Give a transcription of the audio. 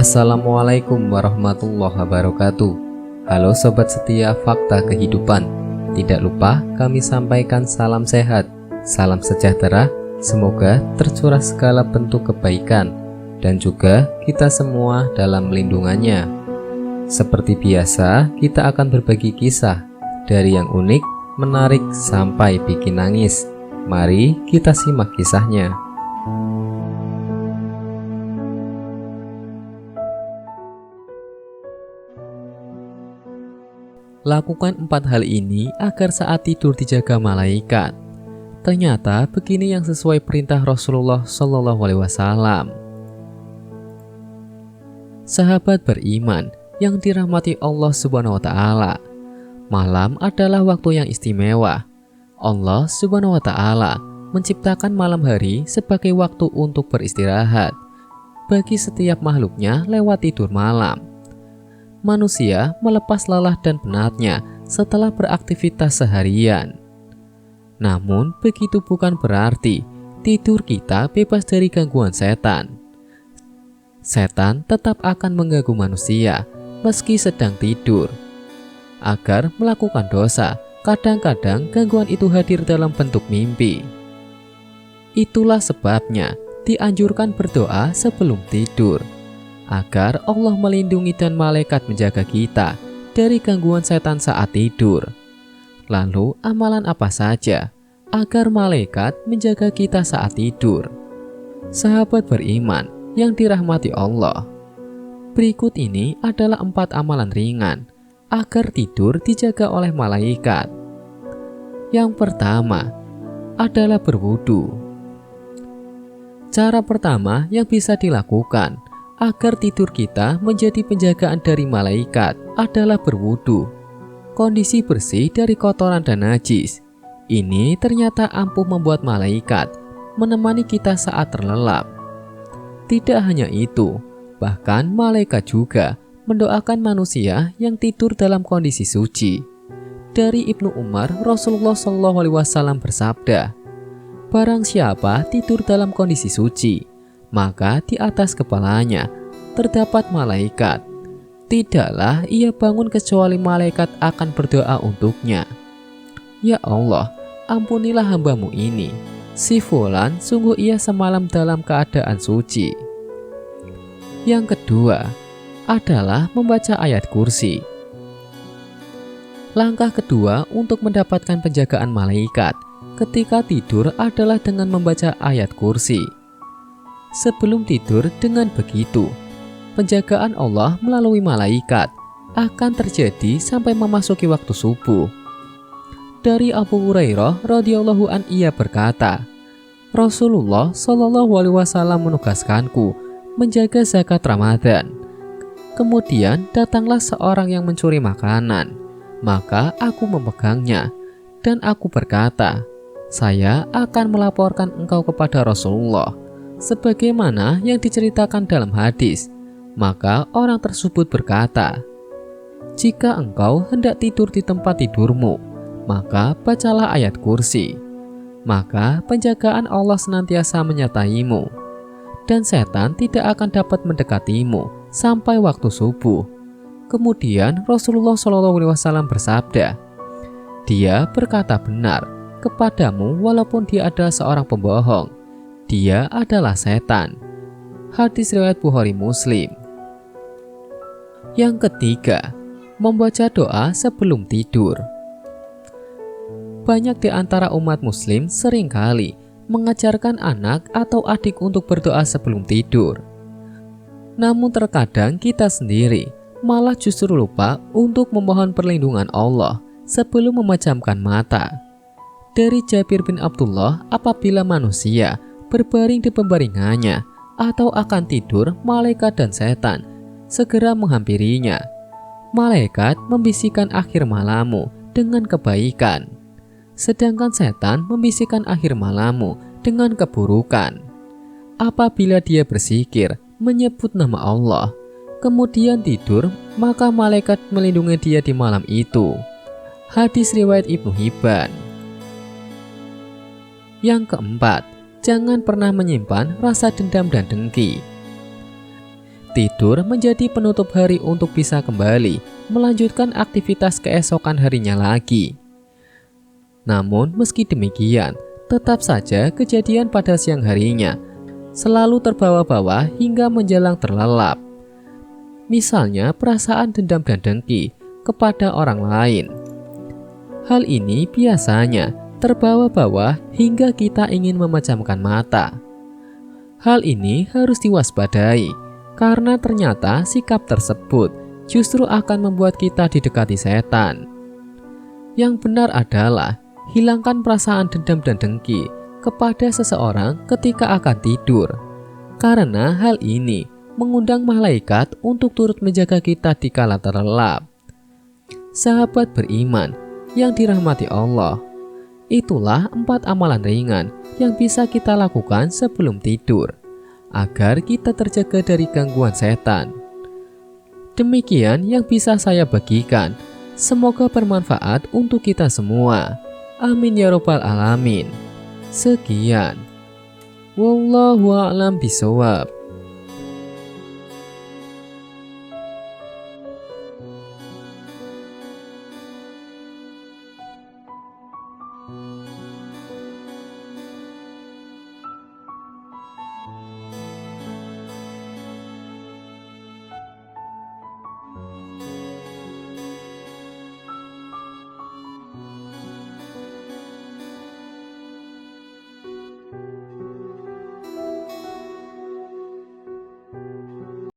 Assalamualaikum warahmatullahi wabarakatuh. Halo sobat setia Fakta Kehidupan. Tidak lupa kami sampaikan salam sehat, salam sejahtera. Semoga tercurah segala bentuk kebaikan dan juga kita semua dalam lindungannya. Seperti biasa, kita akan berbagi kisah dari yang unik, menarik sampai bikin nangis. Mari kita simak kisahnya. Lakukan 4 hal ini agar saat tidur dijaga malaikat. Ternyata begini yang sesuai perintah Rasulullah SAW. Sahabat beriman yang dirahmati Allah Subhanahu wa Ta'ala, malam adalah waktu yang istimewa. Allah Subhanahu wa Ta'ala menciptakan malam hari sebagai waktu untuk beristirahat bagi setiap makhluknya lewat tidur malam. Manusia melepas lelah dan penatnya setelah beraktivitas seharian. Namun, begitu bukan berarti tidur kita bebas dari gangguan setan. Setan tetap akan mengganggu manusia meski sedang tidur. Agar melakukan dosa, kadang-kadang gangguan itu hadir dalam bentuk mimpi. Itulah sebabnya dianjurkan berdoa sebelum tidur, agar Allah melindungi dan malaikat menjaga kita dari gangguan setan saat tidur. Lalu amalan apa saja agar malaikat menjaga kita saat tidur? Sahabat beriman yang dirahmati Allah, berikut ini adalah 4 amalan ringan agar tidur dijaga oleh malaikat. Yang pertama adalah berwudu. Cara pertama yang bisa dilakukan agar tidur kita menjadi penjagaan dari malaikat adalah berwudu. Kondisi bersih dari kotoran dan najis ini ternyata ampuh membuat malaikat menemani kita saat terlelap. Tidak hanya itu, bahkan malaikat juga mendoakan manusia yang tidur dalam kondisi suci. Dari Ibnu Umar, Rasulullah SAW bersabda, "Barang siapa tidur dalam kondisi suci, maka di atas kepalanya terdapat malaikat. Tidaklah ia bangun kecuali malaikat akan berdoa untuknya. Ya Allah, ampunilah hambamu ini. Si fulan sungguh ia semalam dalam keadaan suci." Yang kedua adalah membaca ayat kursi. Langkah kedua untuk mendapatkan penjagaan malaikat ketika tidur adalah dengan membaca ayat kursi. Sebelum tidur, dengan begitu, penjagaan Allah melalui malaikat akan terjadi sampai memasuki waktu subuh. Dari Abu Hurairah radhiyallahu an ia berkata, Rasulullah SAW menugaskanku menjaga zakat Ramadan. Kemudian datanglah seorang yang mencuri makanan, maka aku memegangnya dan aku berkata, saya akan melaporkan engkau kepada Rasulullah sebagaimana yang diceritakan dalam hadis. Maka orang tersebut berkata, jika engkau hendak tidur di tempat tidurmu, maka bacalah ayat kursi. Maka penjagaan Allah senantiasa menyertaimu, dan setan tidak akan dapat mendekatimu sampai waktu subuh. Kemudian Rasulullah SAW bersabda, dia berkata benar kepadamu walaupun dia adalah seorang pembohong. Dia adalah setan. Hadis riwayat Bukhari Muslim. Yang ketiga, membaca doa sebelum tidur. Banyak di antara umat muslim seringkali mengajarkan anak atau adik untuk berdoa sebelum tidur. Namun terkadang kita sendiri malah justru lupa untuk memohon perlindungan Allah sebelum memejamkan mata. Dari Jabir bin Abdullah, apabila manusia berbaring di pembaringannya atau akan tidur, malaikat dan setan segera menghampirinya. Malaikat membisikkan akhir malammu dengan kebaikan, sedangkan setan membisikkan akhir malammu dengan keburukan. Apabila dia berzikir menyebut nama Allah, kemudian tidur, maka malaikat melindungi dia di malam itu. Hadis riwayat Ibnu Hibban. Yang keempat, jangan pernah menyimpan rasa dendam dan dengki. Tidur menjadi penutup hari untuk bisa kembali melanjutkan aktivitas keesokan harinya lagi. Namun meski demikian, tetap saja kejadian pada siang harinya selalu terbawa-bawa hingga menjelang terlelap. Misalnya perasaan dendam dan dengki kepada orang lain. Hal ini biasanya terbawa-bawa hingga kita ingin memejamkan mata. Hal ini harus diwaspadai karena ternyata sikap tersebut justru akan membuat kita didekati setan. Yang benar adalah hilangkan perasaan dendam dan dengki kepada seseorang ketika akan tidur, karena hal ini mengundang malaikat untuk turut menjaga kita di kala terlelap. Sahabat beriman yang dirahmati Allah, itulah 4 amalan ringan yang bisa kita lakukan sebelum tidur, agar kita terjaga dari gangguan setan. Demikian yang bisa saya bagikan. Semoga bermanfaat untuk kita semua. Amin ya robbal alamin. Sekian. Wallahu a'lam bishawab.